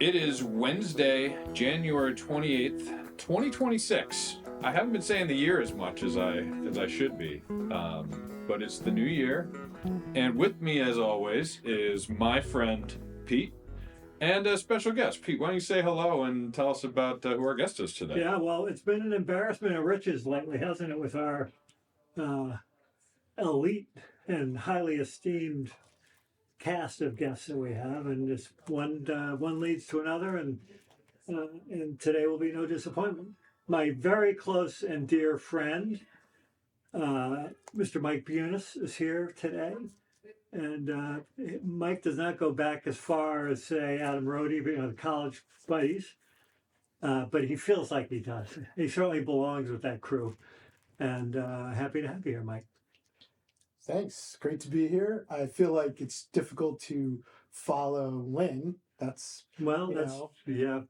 It is Wednesday, January 28th, 2026. I haven't been saying the year as much as I should be, but it's the new year. And with me, as always, is my friend Pete and a special guest. Pete, why don't you say hello and tell us about who our guest is today? Yeah, well, it's been an embarrassment of riches lately, hasn't it, with our uh, elite and highly esteemed cast of guests that we have, and just one leads to another, and today will be no disappointment. My very close and dear friend, Mr. Mike Bunis, is here today. And Mike does not go back as far as, say, Adam Rohde, the college buddies, but he feels like he does. He certainly belongs with that crew. And happy to have you here, Mike. Thanks. Great to be here. I feel like it's difficult to follow Lynn. Well,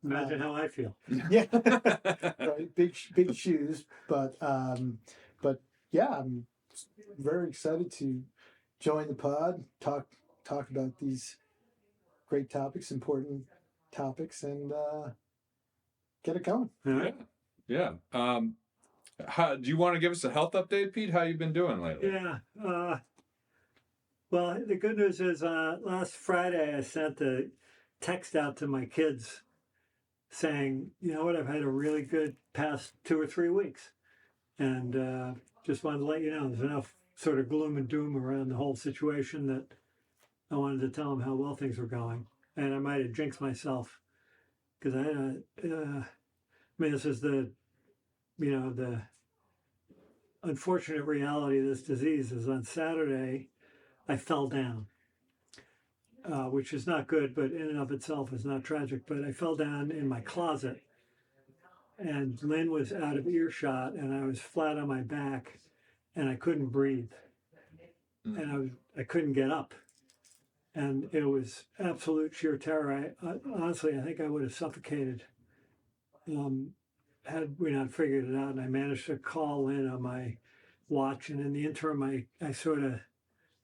imagine how I feel. Yeah, right. Big shoes, but yeah, I'm very excited to join the pod, talk about these great topics, important topics, and get it going. All right. Yeah. Do you want to give us a health update, Pete? How you been doing lately? Yeah. Well, the good news is last Friday I sent a text out to my kids saying, you know what, I've had a really good past 2 or 3 weeks. And just wanted to let you know there's enough sort of gloom and doom around the whole situation that I wanted to tell them how well things were going. And I might have jinxed myself because this is the unfortunate reality of this disease is on Saturday, I fell down, which is not good, but in and of itself is not tragic. But I fell down in my closet, and Lynn was out of earshot, and I was flat on my back, and I couldn't breathe, and I couldn't get up, and it was absolute sheer terror. I honestly, I think I would have suffocated. Had we not figured it out, and I managed to call in on my watch, and in the interim, I sort of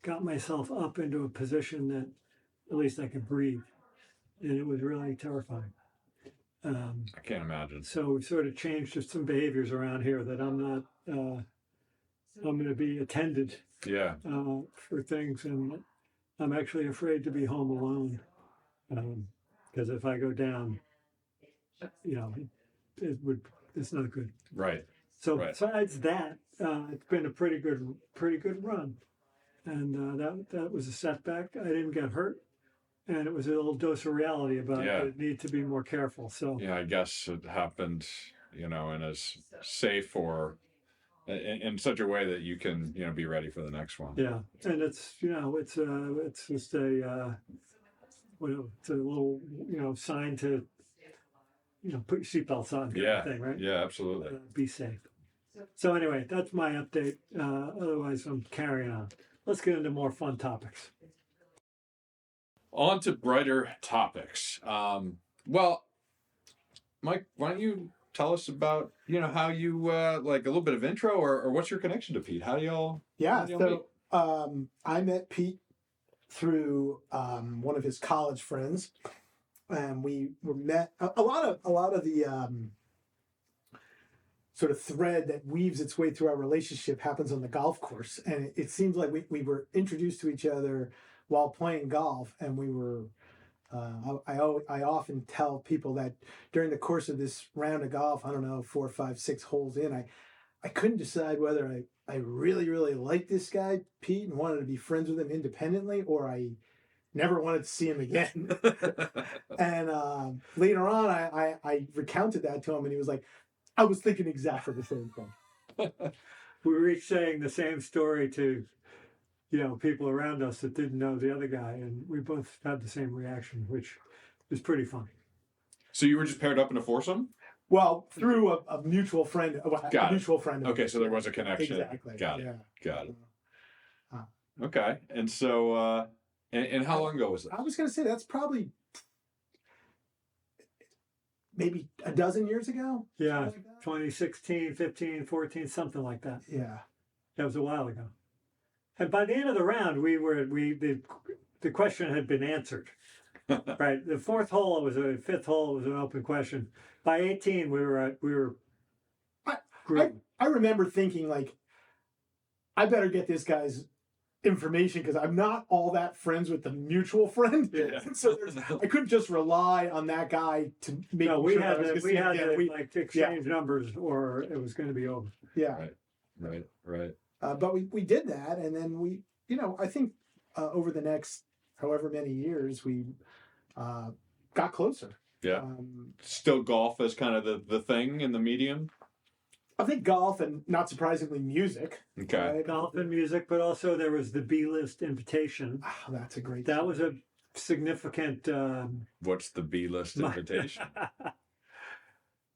got myself up into a position that at least I could breathe, and it was really terrifying. I can't imagine. So we sort of changed just some behaviors around here that I'm not. I'm going to be attended. Yeah. For things, and I'm actually afraid to be home alone, because if I go down, it's not good. Right. So besides that, it's been a pretty good run, and that was a setback. I didn't get hurt, and it was a little dose of reality about the need to be more careful. So yeah, I guess it happened, in a safe or in such a way that you can, be ready for the next one. Yeah, and it's just a it's a little sign to put your seatbelts on kind of thing, right? Yeah, absolutely. Be safe. So anyway, that's my update. Otherwise, I'm carrying on. Let's get into more fun topics. On to brighter topics. Well, Mike, why don't you tell us about, how you, like a little bit of intro or what's your connection to Pete? How do y'all meet? I met Pete through one of his college friends, and we were met. A lot of the sort of thread that weaves its way through our relationship happens on the golf course, and it seems like we were introduced to each other while playing golf, and we were. I often tell people that during the course of this round of golf, I don't know, 4, 5, 6 holes in, I couldn't decide whether I really, really liked this guy, Pete, and wanted to be friends with him independently, or I never wanted to see him again. And later on, I recounted that to him, and he was like, I was thinking exactly the same thing. We were each saying the same story to people around us that didn't know the other guy, and we both had the same reaction, which is pretty funny. So you were just paired up in a foursome? Well, through a mutual friend. Mutual friend. Okay, so there was a connection. Exactly. Got it. Okay, and so, and how long ago was it? I was going to say that's probably maybe a dozen years ago. Yeah, like 2016, 15, 14, something like that. Yeah. That was a while ago. And by the end of the round, the question had been answered. Right. The fifth hole was an open question. By 18, we were I, group. I remember thinking like, I better get this guy's information because I'm not all that friends with the mutual friend. Yeah. And so I couldn't just rely on that guy to make No, we sure had that I to was we gonna had see him to again. like exchange numbers, or it was going to be over. Yeah. Right. But we did that, and then we, I think over the next however many years, we got closer. Yeah. Still golf as kind of the thing in the medium. I think golf and, not surprisingly, music. Okay. Right? Golf and music, but also there was the B-list invitation. Oh, that's a great. That was a significant. What's the B-list invitation?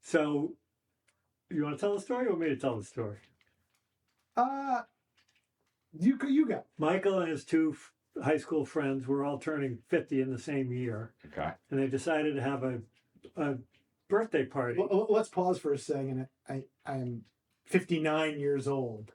So, you want to tell the story, or want me to tell the story? You got. Michael and his two high school friends were all turning 50 in the same year, Okay. and they decided to have a birthday party. Let's pause for a second. I am 59 years old,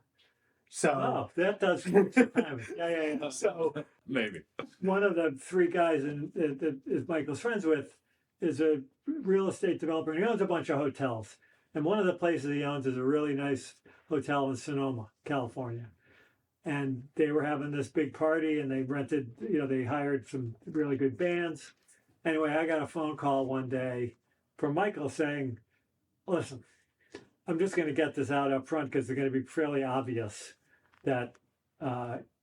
so Oh, that does take some time. Yeah. so Maybe. One of the three guys that is Michael's friends with is a real estate developer, and he owns a bunch of hotels. And one of the places he owns is a really nice hotel in Sonoma, California. And they were having this big party, and they rented, they hired some really good bands. Anyway, I got a phone call one day from Michael saying, listen, I'm just going to get this out up front because it's going to be fairly obvious that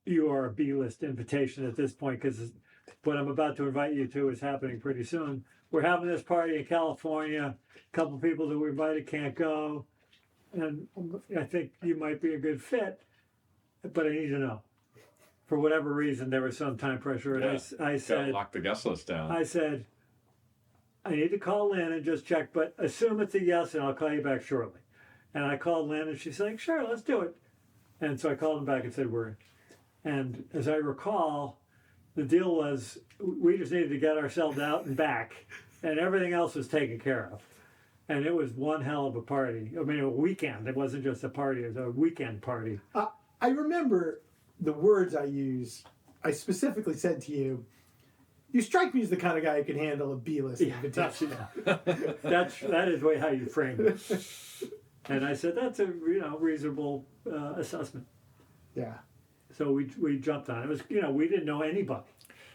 you are a B-list invitation at this point, because what I'm about to invite you to is happening pretty soon. We're having this party in California. A couple people that we invited can't go. And I think you might be a good fit, but I need to know. For whatever reason, there was some time pressure. And Yeah. I Gotta said, lock the guest list down. I said, I need to call Lynn and just check, but assume it's a yes, and I'll call you back shortly. And I called Lynn, and she's like, sure, let's do it. And so I called him back and said, we're in. And as I recall, the deal was we just needed to get ourselves out and back, and everything else was taken care of. And it was one hell of a party. I mean, a weekend. It wasn't just a party, it was a weekend party. I remember the words I used. I specifically said to you, "You strike me as the kind of guy who can handle a B-list invitation." That is way how you framed it. And I said that's a reasonable assessment. Yeah. So we jumped on it. It was we didn't know anybody.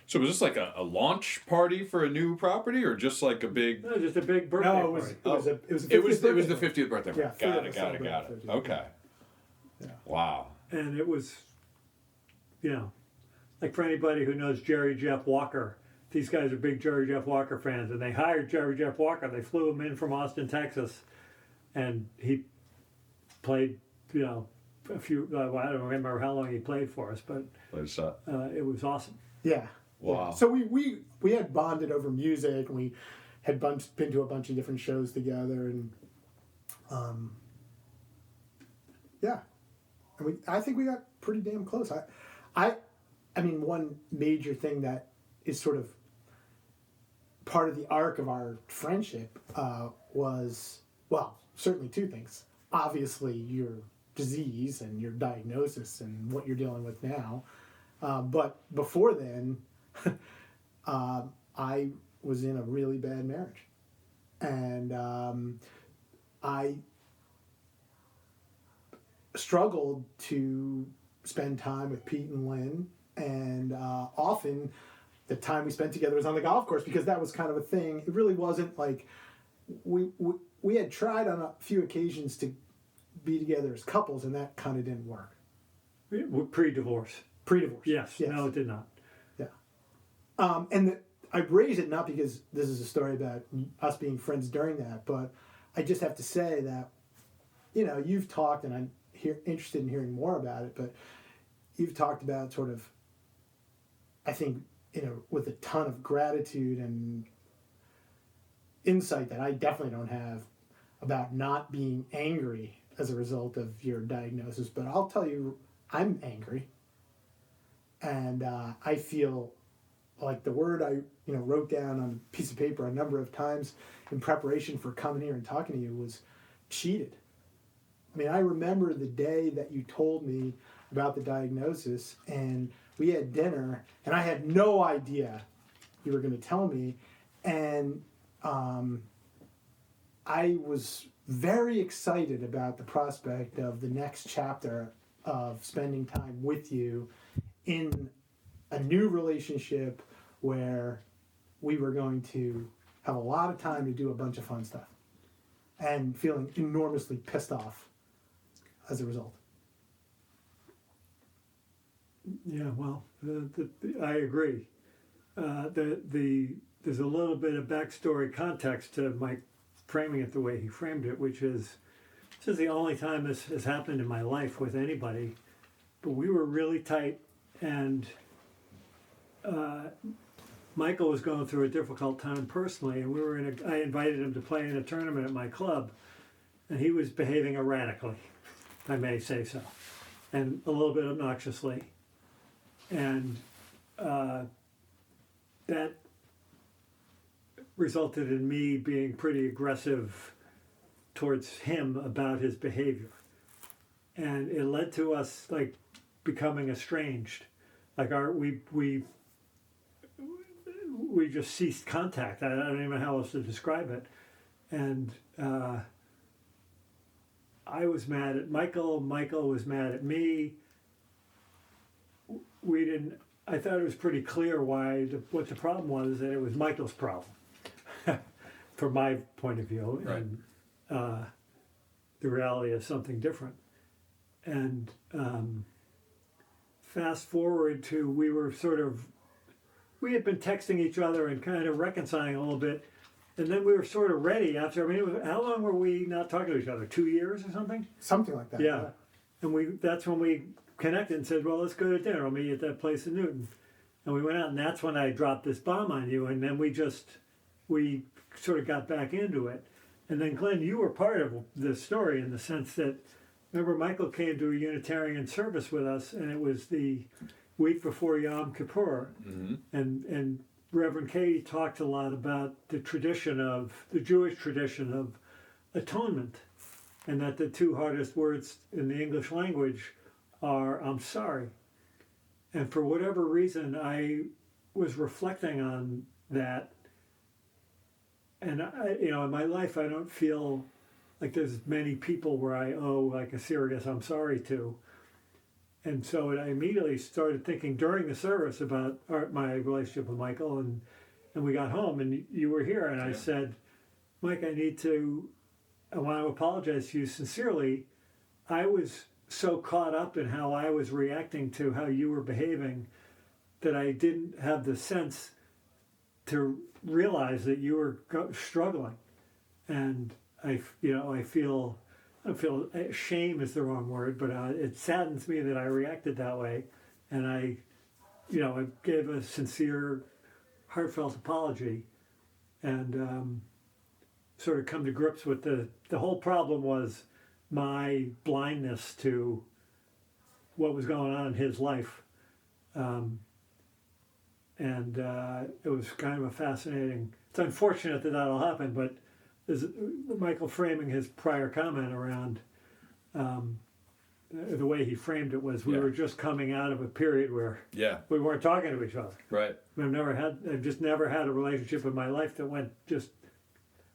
So was this like a launch party for a new property, or just like a big? It was just a big birthday No, party. it was a It was the 50th 50th birthday. Yeah, Got it. celebrating 50th. Okay. Yeah. Wow. And it was, like for anybody who knows Jerry Jeff Walker, these guys are big Jerry Jeff Walker fans, and they hired Jerry Jeff Walker. They flew him in from Austin, Texas, and he played, a few. I don't remember how long he played for us, but it was awesome. Yeah. Wow. Yeah. So we had bonded over music, and we had been to a bunch of different shows together, and yeah, and I think we got pretty damn close. I mean, one major thing that is sort of part of the arc of our friendship was, well, certainly two things. Obviously, your disease and your diagnosis and what you're dealing with now. But before then, I was in a really bad marriage. And I struggled to spend time with Pete and Lynn. And often the time we spent together was on the golf course, because that was kind of a thing. It really wasn't like we had tried on a few occasions to be together as couples, and that kind of didn't work. Pre-divorce. Pre-divorce. Yes. No, it did not. Yeah. I raise it not because this is a story about us being friends during that, but I just have to say that, you've talked, and I'm interested in hearing more about it, but you've talked about sort of, I think, with a ton of gratitude and insight that I definitely don't have, about not being angry as a result of your diagnosis. But I'll tell you, I'm angry. And I feel like the word I wrote down on a piece of paper a number of times in preparation for coming here and talking to you was cheated. I mean, I remember the day that you told me about the diagnosis, and we had dinner, and I had no idea you were going to tell me, and I was very excited about the prospect of the next chapter of spending time with you in a new relationship where we were going to have a lot of time to do a bunch of fun stuff, and feeling enormously pissed off as a result. Yeah, well, I agree. There's a little bit of backstory context to Mike framing it the way he framed it, which is this is the only time this has happened in my life with anybody. But we were really tight, and Michael was going through a difficult time personally, and we were I invited him to play in a tournament at my club, and he was behaving erratically, if I may say so, and a little bit obnoxiously. And that resulted in me being pretty aggressive towards him about his behavior. And it led to us like becoming estranged. Like we just ceased contact. I don't even know how else to describe it. And I was mad at Michael. Michael was mad at me. I thought it was pretty clear what the problem was, that it was Michael's problem, from my point of view. Right. And the reality is something different. And fast forward to, we had been texting each other and kind of reconciling a little bit. And then we were sort of ready after, how long were we not talking to each other? 2 years or something? Something like that. Yeah. And that's when we connected and said, well, let's go to dinner. I'll meet you at that place in Newton. And we went out, and that's when I dropped this bomb on you. And then we sort of got back into it. And then, Glenn, you were part of the story in the sense that, remember, Michael came to a Unitarian service with us, and it was the week before Yom Kippur. Mm-hmm. And Reverend Katie talked a lot about the Jewish tradition of atonement, and that the two hardest words in the English language are "I'm sorry." And for whatever reason, I was reflecting on that, and in my life, I don't feel like there's many people where I owe like a serious "I'm sorry" to. And so I immediately started thinking during the service about my relationship with Michael, and we got home, and you were here, and I said, Mike, I want to apologize to you sincerely. I was so caught up in how I was reacting to how you were behaving that I didn't have the sense to realize that you were struggling. And I feel shame is the wrong word, but it saddens me that I reacted that way. And I gave a sincere, heartfelt apology, and sort of come to grips with the whole problem was my blindness to what was going on in his life. And it was kind of a fascinating, it's unfortunate that that'll happen, but Michael framing his prior comment around the way he framed it was we were just coming out of a period where we weren't talking to each other. Right. I've just never had a relationship in my life that went just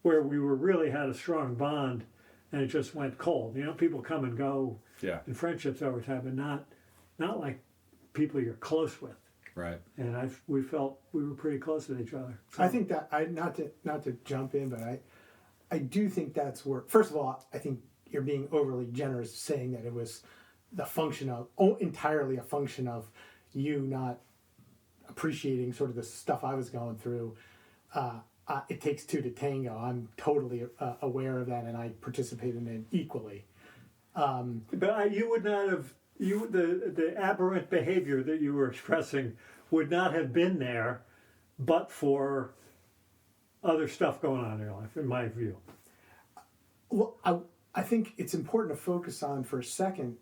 where we really had a strong bond, and it just went cold. People come and go in friendships over time, but not like people you're close with. Right. And we felt we were pretty close with each other. So. I think that not to jump in, but I do think that's where, first of all, I think you're being overly generous saying that it was entirely a function of you not appreciating sort of the stuff I was going through. It takes two to tango. I'm totally aware of that, and I participate in it equally. But you would not have, the aberrant behavior that you were expressing would not have been there but for other stuff going on in your life, in my view. Well, I think it's important to focus on for a second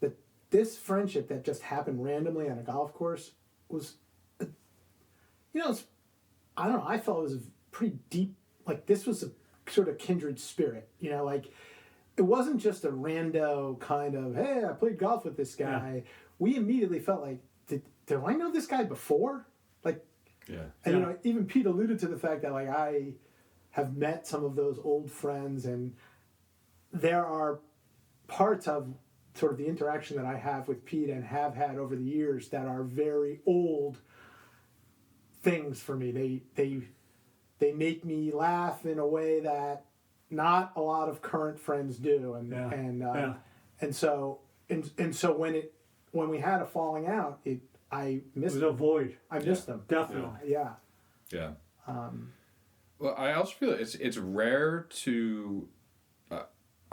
that this friendship that just happened randomly on a golf course was, I don't know, I felt it was a pretty deep, like this was a sort of kindred spirit, like it wasn't just a rando kind of, hey, I played golf with this guy. Yeah. We immediately felt like, did I know this guy before? Like, Yeah. And Yeah. even Pete alluded to the fact that like I have met some of those old friends, and there are parts of sort of the interaction that I have with Pete and have had over the years that are very old things for me. They make me laugh in a way that not a lot of current friends do, and Yeah. and and so when we had a falling out, I It missed was a them. void, I missed them. definitely. Yeah. Yeah. Um, Well, I also feel it's rare to.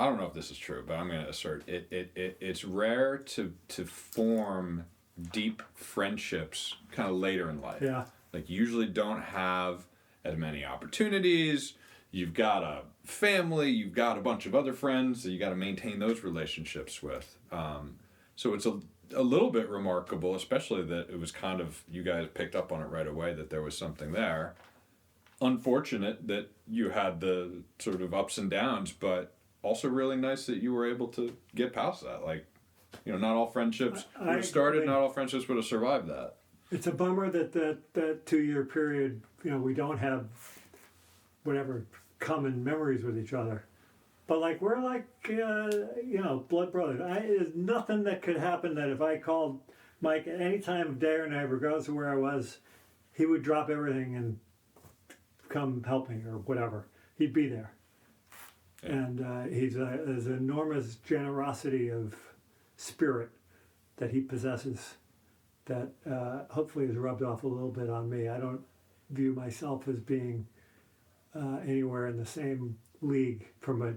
I don't know if this is true, but I'm going to assert it's rare to form deep friendships kind of later in life. Yeah. Like you usually don't have as many opportunities. You've got a family. You've got a bunch of other friends that you got to maintain those relationships with. So it's a little bit remarkable, especially that it was kind of you guys picked up on it right away that there was something there. Unfortunate that you had the sort of ups and downs, but also really nice that you were able to get past that. Like, not all friendships would have started, not all friendships would have survived that. It's a bummer that 2-year period, we don't have whatever common memories with each other. But like we're like blood brothers. There's nothing that could happen that if I called Mike at any time of day or night, regardless of where I was, he would drop everything and come help me or whatever. He'd be there. Yeah. And there's an enormous generosity of spirit that he possesses that hopefully has rubbed off a little bit on me. I don't view myself as being anywhere in the same league from a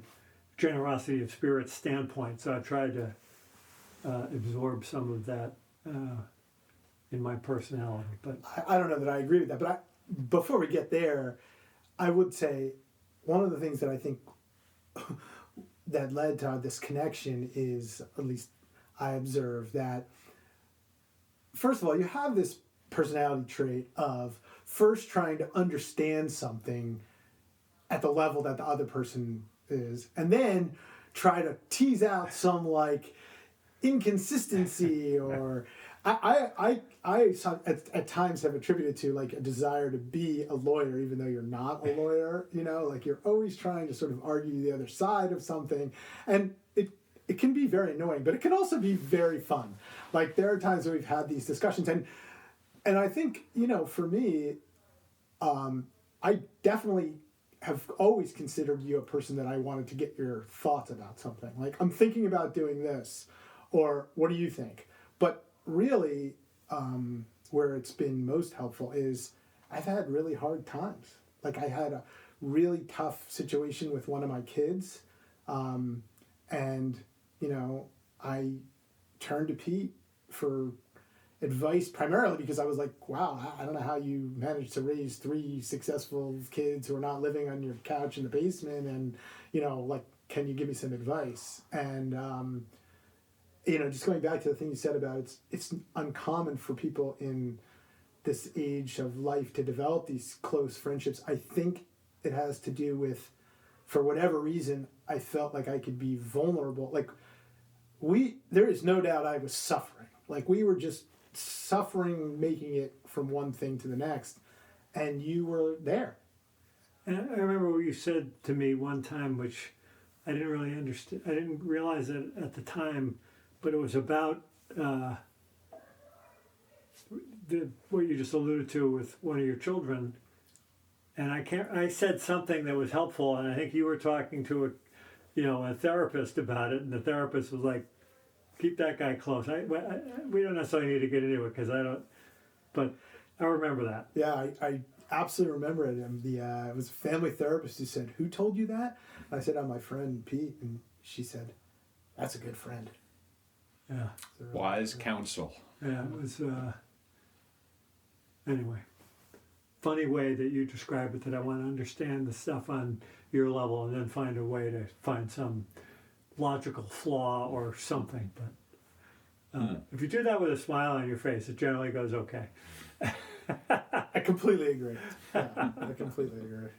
generosity of spirit standpoint. So I tried to absorb some of that in my personality. But I don't know that I agree with that, but before we get there, I would say one of the things that I think that led to this connection is, at least I observe, that first of all, you have this personality trait of first trying to understand something at the level that the other person is, and then try to tease out some like inconsistency or I at times have attributed to like a desire to be a lawyer, even though you're not a lawyer. Like you're always trying to sort of argue the other side of something, and it can be very annoying, but it can also be very fun. Like there are times where we've had these discussions, and I think for me, I definitely have always considered you a person that I wanted to get your thoughts about something. Like I'm thinking about doing this, or what do you think? But really, where it's been most helpful is I've had really hard times. Like I had a really tough situation with one of my kids, and I turned to Pete for advice primarily because I was like, wow, I don't know how you managed to raise 3 successful kids who are not living on your couch in the basement, and like, can you give me some advice? And just going back to the thing you said about it's uncommon for people in this age of life to develop these close friendships. I think it has to do with, for whatever reason, I felt like I could be vulnerable. Like there is no doubt I was suffering. Like we were just suffering, making it from one thing to the next, and you were there. And I remember what you said to me one time, which I didn't really understand. I didn't realize it at the time, but it was about what you just alluded to with one of your children. And I said something that was helpful, and I think you were talking to a therapist about it, and the therapist was like, keep that guy close. We don't necessarily need to get into it because I don't, but I remember that. Yeah, I absolutely remember it. And it was a family therapist who said, "Who told you that?" And I said, "Oh, my friend Pete." And she said, "That's a good friend." Yeah. So, Wise counsel. Yeah, it was, anyway, funny way that you describe it, that I want to understand the stuff on your level and then find a way to find some logical flaw or something. But if you do that with a smile on your face, it generally goes okay. I completely agree. Yeah, I completely agree.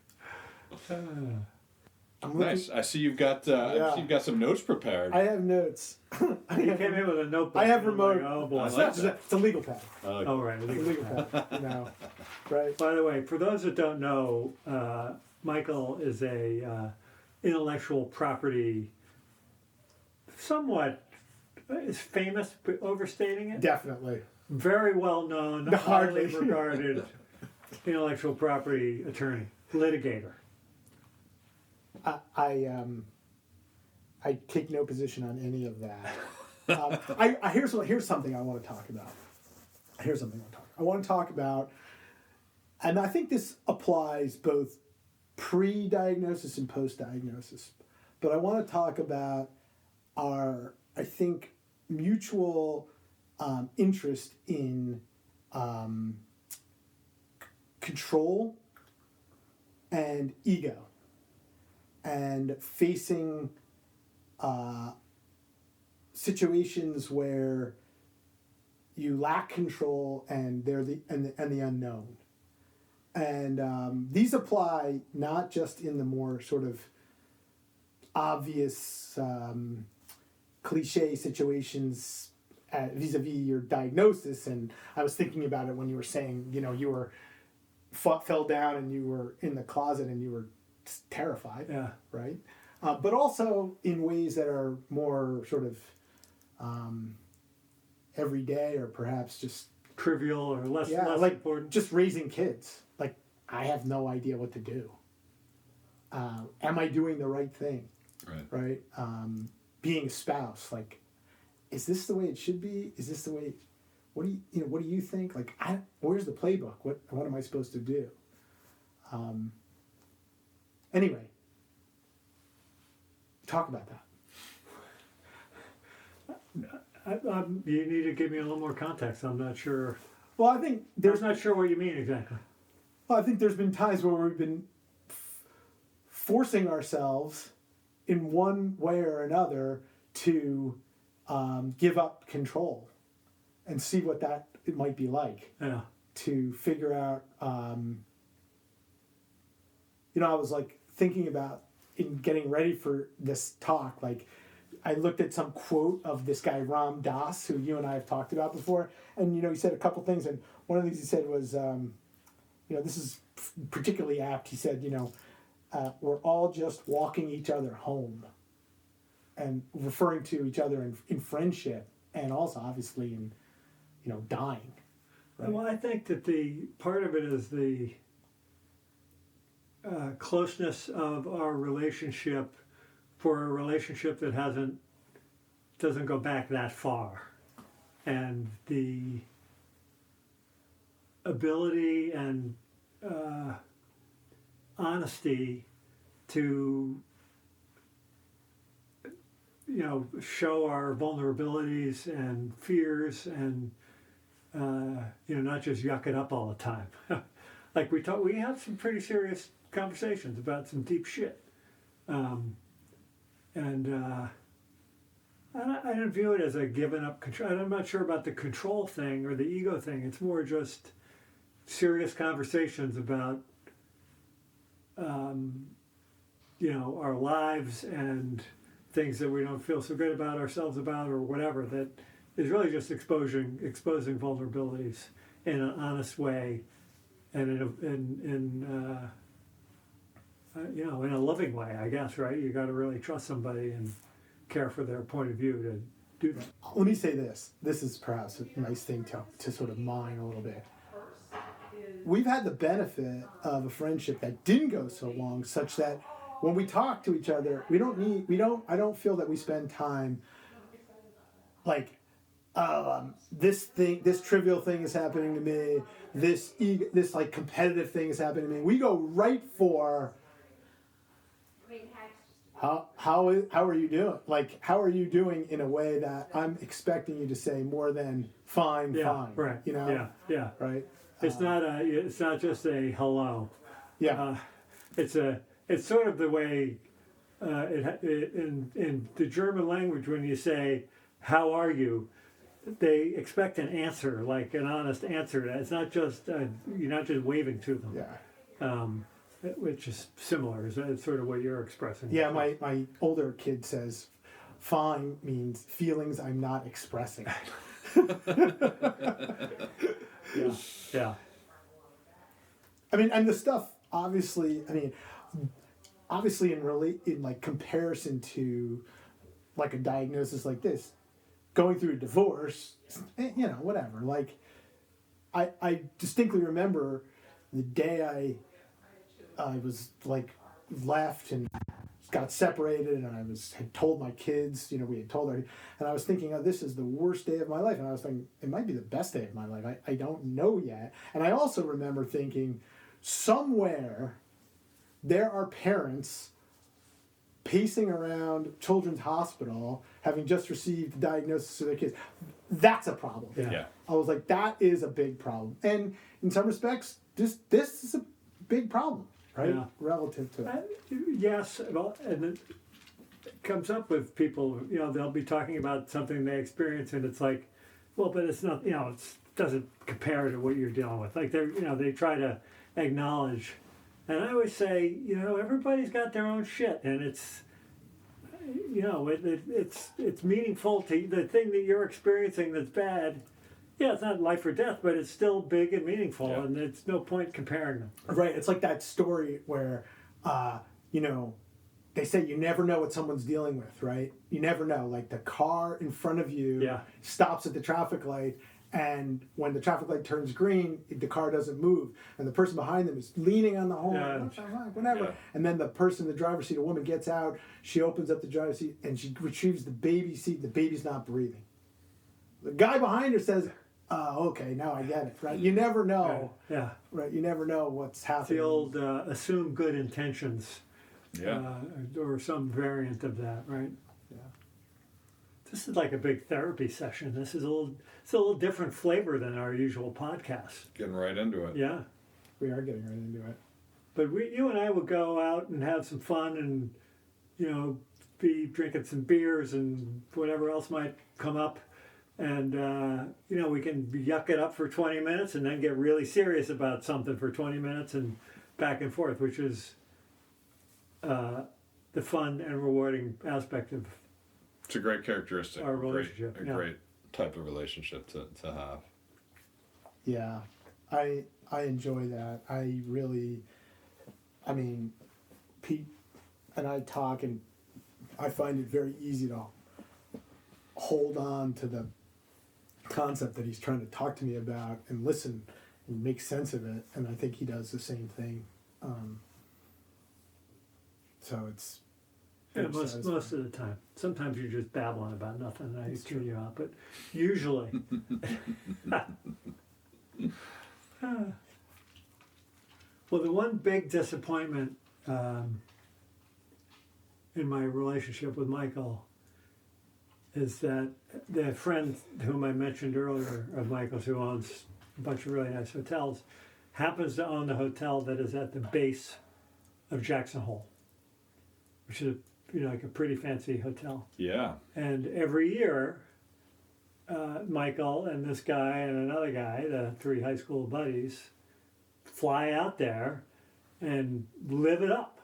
I'm looking, Nice. I see you've got some notes prepared. I have notes. You came in with a notebook. I have and I'm like, remote. oh boy. I It's, like not just that. it's a legal pad. Oh right. It's a legal pad. You know, right? By the way, for those that don't know, Michael is a intellectual property, somewhat is famous, but overstating it. Definitely. Very well known, No, highly hardly. regarded intellectual property attorney, litigator. I take no position on any of that. Here's something I want to talk about. I want to talk about, and I think this applies both pre-diagnosis and post-diagnosis. But I want to talk about our, I think, mutual interest in control and ego, and facing situations where you lack control and they're the unknown. And these apply not just in the more sort of obvious cliche situations vis-a-vis your diagnosis. And I was thinking about it when you were saying, you fell down and you were in the closet and you were terrified, Yeah. right? But also in ways that are more sort of everyday, or perhaps just Trivial or less like important. just raising kids. Like, I have no idea what to do. Am I doing the right thing? Right. Right? Being a spouse, like, is this the way it should be? Is this the way? What do you think? Like, where's the playbook? What am I supposed to do? Anyway, talk about that. You need to give me a little more context. I'm not sure. Well, I think I'm not sure what you mean exactly. I think there's been times where we've been forcing ourselves in one way or another to give up control and see what it might be like, Yeah. to figure out, I was like thinking about, in getting ready for this talk, like, I looked at some quote of this guy Ram Dass, who you and I have talked about before, and he said a couple things, and one of the things he said was, this is particularly apt. He said, we're all just walking each other home, and referring to each other in friendship, and also obviously in, dying. Right? Well, I think that the part of it is the closeness of our relationship, for a relationship that doesn't go back that far, and the ability and honesty to show our vulnerabilities and fears, and not just yuck it up all the time. Like we have some pretty serious conversations about some deep shit. I don't view it as a given up control. I'm not sure about the control thing or the ego thing. It's more just serious conversations about, our lives and things that we don't feel so good about ourselves about, or whatever. That is really just exposing vulnerabilities in an honest way, and in a loving way, I guess. Right? You got to really trust somebody and care for their point of view to do that. Let me say this. This is perhaps a nice thing to sort of mine a little bit. We've had the benefit of a friendship that didn't go so long, such that when we talk to each other, I don't feel that we spend time like, this trivial thing is happening to me, this like competitive thing is happening to me. We go right for, how are you doing? Like, how are you doing, in a way that I'm expecting you to say more than fine. Right. Yeah. Right. It's not just a hello. Yeah. It's sort of the way in the German language, when you say "How are you," they expect an answer, like an honest answer. It's not just you're not just waving to them. Yeah. which is similar. Is that sort of what you're expressing? Yeah, my older kid says, "Fine" means feelings I'm not expressing. Yeah. Yeah. I mean, and the stuff obviously. I mean, obviously in like comparison to like a diagnosis like this, going through a divorce, whatever. Like, I distinctly remember the day I was like left and got separated, and had told my kids, we had told her, and I was thinking, oh, this is the worst day of my life, and I was thinking it might be the best day of my life. I don't know yet, and I also remember thinking, somewhere there are parents pacing around Children's Hospital having just received the diagnosis of their kids. That's a problem. Yeah. I was like, that is a big problem, and in some respects, this is a big problem. Right, Yeah. relative to it. Yes, well, and it comes up with people. They'll be talking about something they experience, and it's like, well, but it's not. It doesn't compare to what you're dealing with. Like they try to acknowledge, and I always say, everybody's got their own shit, and it's, it's meaningful to the thing that you're experiencing that's bad. Yeah, it's not life or death, but it's still big and meaningful, Yeah. and it's no point comparing them. Right. It's like that story where, they say you never know what someone's dealing with, right? You never know. Like the car in front of you Yeah. stops at the traffic light, and when the traffic light turns green, the car doesn't move, and the person behind them is leaning on the horn, Yeah. what the fuck, whatever. Yeah. And then the person in the driver's seat, a woman, gets out. She opens up the driver's seat and she retrieves the baby's seat. The baby's not breathing. The guy behind her says, "Oh, okay, now I get it." Right? You never know. Yeah. Right? You never know what's It's happening. the old assume good intentions, Yeah. or some variant of that, right? Yeah. This is like a big therapy session. It's a little different flavor than our usual podcast. Getting right into it. Yeah, We are getting right into it. but you and I would go out and have some fun, and be drinking some beers and whatever else might come up. And, we can yuck it up for 20 minutes and then get really serious about something for 20 minutes and back and forth, which is the fun and rewarding aspect of It's a great characteristic. Our relationship, A yeah. great type of relationship to have. Yeah, I enjoy that. I mean, Pete and I talk, and I find it very easy to hold on to the concept that he's trying to talk to me about and listen and make sense of it. And I think he does the same thing. So it's Yeah, very most satisfying. of the time. Sometimes you're just babbling about nothing and I tune you out, but usually. Well, the one big disappointment in my relationship with Michael is that the friend whom I mentioned earlier of Michael's, who owns a bunch of really nice hotels, happens to own the hotel that is at the base of Jackson Hole, which is like a pretty fancy hotel. Yeah. And every year, Michael and this guy and another guy, the three high school buddies, fly out there and live it up.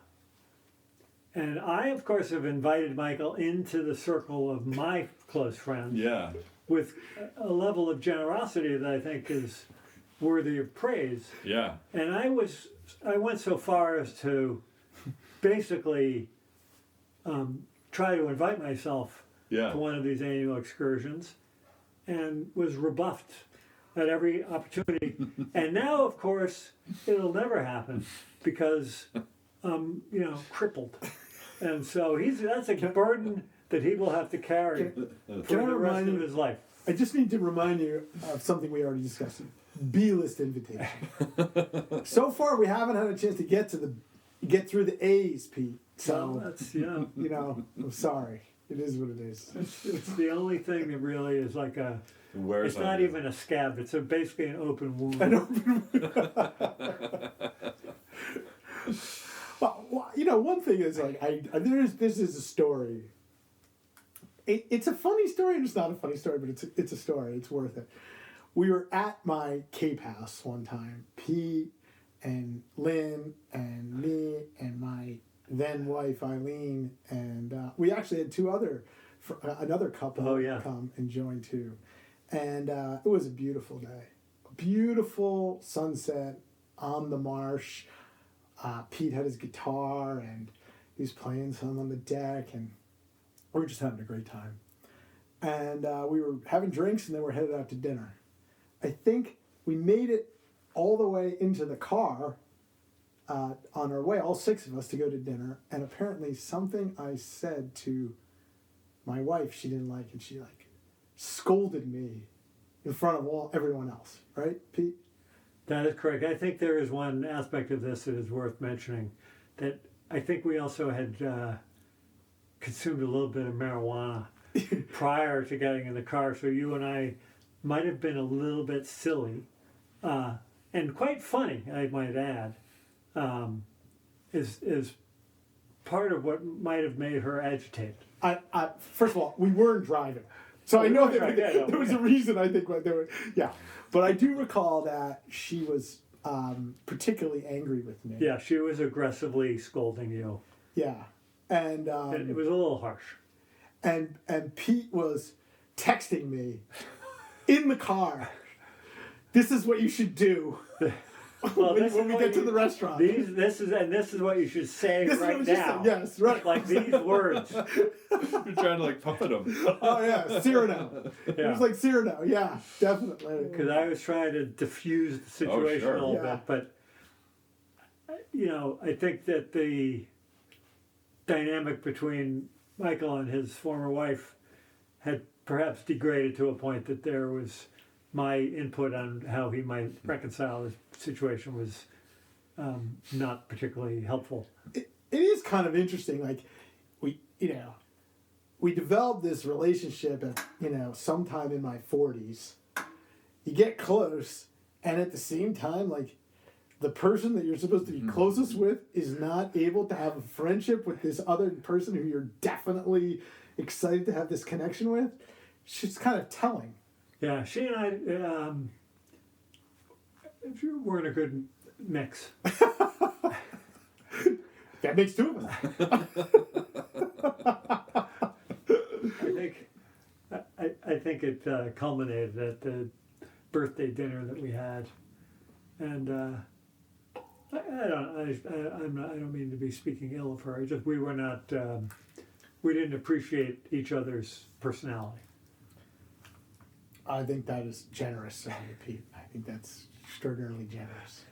And I, of course, have invited Michael into the circle of my close friends Yeah. with a level of generosity that I think is worthy of praise. Yeah. And I went so far as to basically try to invite myself Yeah. to one of these annual excursions, and was rebuffed at every opportunity. And now, of course, it'll never happen because I'm, crippled. And so that's a burden that he will have to carry Can I for the rest remind of you- his life. I just need to remind you of something we already discussed. B-list invitation. So far, we haven't had a chance to get through the A's, Pete. So So that's, I'm sorry. It is what it is. it's the only thing that really is like Where's it's not even a scab. It's basically an open wound. An open. Well, one thing is like this is a story. It's a funny story and it's not a funny story, but it's a story. It's worth it. We were at my Cape house one time. Pete, and Lynn and me and my then wife Eileen, and we actually had another couple Oh, yeah. come and join too, and it was a beautiful day, a beautiful sunset on the marsh. Pete had his guitar and he was playing some on the deck, and we were just having a great time. And we were having drinks, and then we're headed out to dinner. I think we made it all the way into the car on our way, all six of us, to go to dinner. And apparently something I said to my wife she didn't like, and she like scolded me in front of everyone else. Right, Pete? That is correct. I think there is one aspect of this that is worth mentioning, that I think we also had consumed a little bit of marijuana prior to getting in the car, so you and I might have been a little bit silly, and quite funny, I might add, is part of what might have made her agitated. First of all, we weren't driving, so I know weren't that driving, yeah, there was a reason. I think why they were, yeah. But I do recall that she was particularly angry with me. Yeah, she was aggressively scolding you. Yeah, and It was a little harsh. and Pete was texting me in the car. This is what you should do Well, when we get to the restaurant. This is what you should say This is what right we should now. say, yes, right. Like these words. You're trying to like puppet him. Oh yeah, Cyrano. It Yeah. was like Cyrano. Yeah, definitely. Because I was trying to diffuse the situation sure. a little Yeah. bit, but I think that the dynamic between Michael and his former wife had perhaps degraded to a point that there was my input on how he might reconcile the situation was not particularly helpful. It is kind of interesting. Like we developed this relationship at sometime in my 40s. You get close, and at the same time, like the person that you're supposed to be closest with is not able to have a friendship with this other person who you're definitely excited to have this connection with. It's just kind of telling. Yeah, she and I weren't a good mix. That makes two of us. I think it culminated at the birthday dinner that we had, and I don't mean to be speaking ill of her. Just we were not we didn't appreciate each other's personality. I think that is generous of you, Pete. I think that's extraordinarily generous.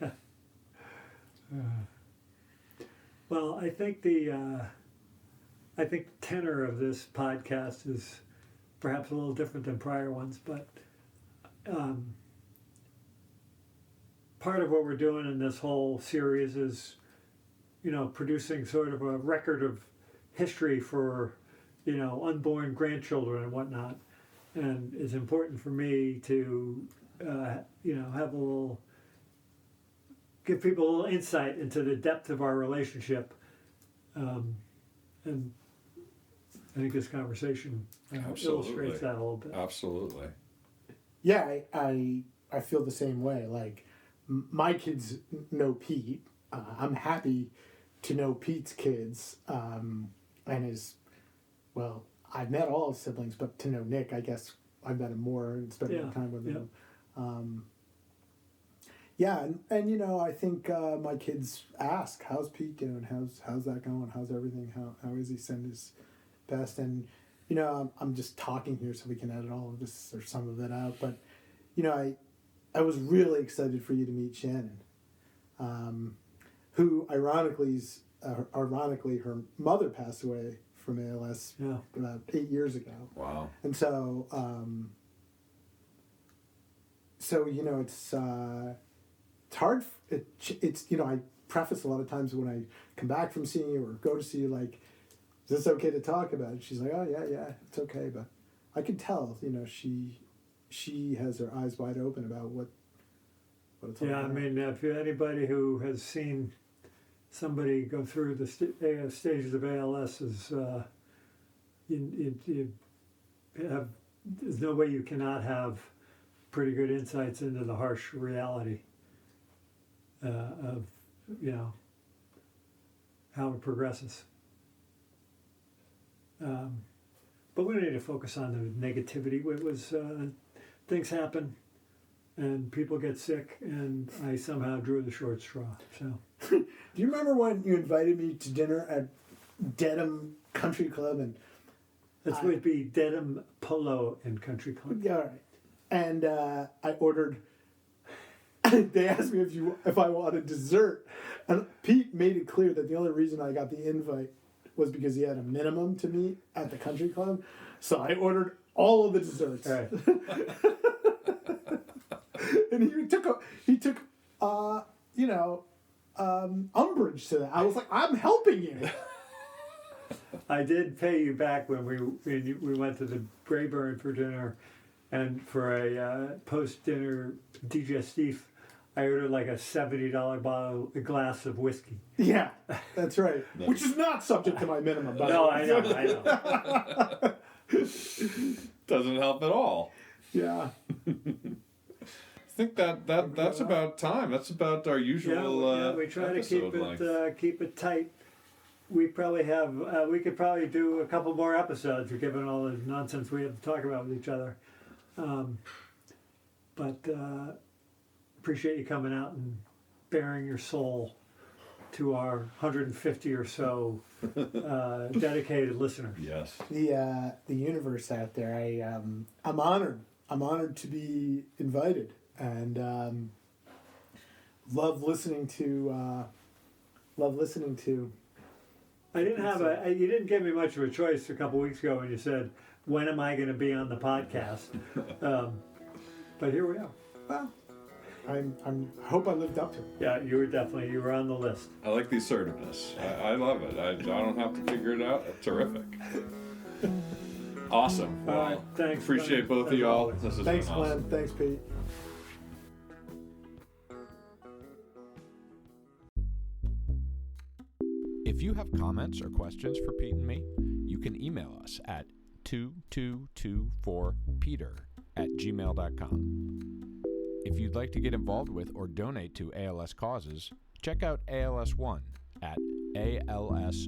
Well, I think the tenor of this podcast is perhaps a little different than prior ones, but part of what we're doing in this whole series is, producing sort of a record of history for, unborn grandchildren and whatnot. And it's important for me to, have give people a little insight into the depth of our relationship. And I think this conversation illustrates that a little bit. Absolutely. Yeah, I feel the same way. Like my kids know Pete. I'm happy to know Pete's kids, and I've met all his siblings, but to know Nick, I guess I've met him more and spent more time with him. And I think my kids ask, "How's Pete doing? How's that going? How's everything? How is he? Send his best." And I'm just talking here, so we can edit all of this or some of it out. But I was really excited for you to meet Shannon, who ironically her mother passed away from ALS about 8 years ago. Wow. And so it's hard. It's I preface a lot of times when I come back from seeing you or go to see you, like, is this okay to talk about it? She's like, oh yeah, it's okay. But I could tell, she has her eyes wide open about what it's all Yeah, about. I mean, if anybody who has seen somebody go through the stages of ALS is, you have, there's no way you cannot have pretty good insights into the harsh reality. of how it progresses. But we don't need to focus on the negativity. It was things happen, and people get sick, and I somehow drew the short straw. So, Do you remember when you invited me to dinner at Dedham Country Club? And this would be Dedham Polo and Country Club. yeah, all right. And I ordered. They asked me if I wanted dessert, and Pete made it clear that the only reason I got the invite was because he had a minimum to meet at the country club. So I ordered all of the desserts. All right. And he took umbrage to that. I was like, I'm helping you. I did pay you back when we went to the Brayburn for dinner, and for a post-dinner digestif, I ordered like a $70 glass of whiskey. Yeah, that's right. Nice. Which is not subject to my minimum. By the No, way. I know. Doesn't help at all. Yeah. I think that's about time. That's about our usual. We try to episode length. keep it tight. We probably have. We could probably do a couple more episodes, given all the nonsense we have to talk about with each other. But appreciate you coming out and bearing your soul to our 150 or so dedicated listeners. Yes. The universe out there. I'm honored. I'm honored to be invited, and love listening to. I didn't have you didn't give me much of a choice a couple weeks ago when you said, "When am I going to be on the podcast?" But here we are. Well, I hope I lived up to it. Yeah, you were on the list. I like the assertiveness. I love it. I don't have to figure it out. That's terrific. Awesome. All Well, right, thanks. appreciate both of As y'all. always. This has Thanks, been awesome. Glenn. Thanks, Pete. If you have comments or questions for Pete and me, you can email us at 2224peter@gmail.com. If you'd like to get involved with or donate to ALS causes, check out ALS One at alsone.org.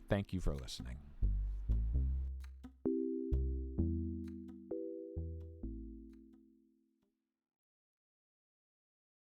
Thank you for listening.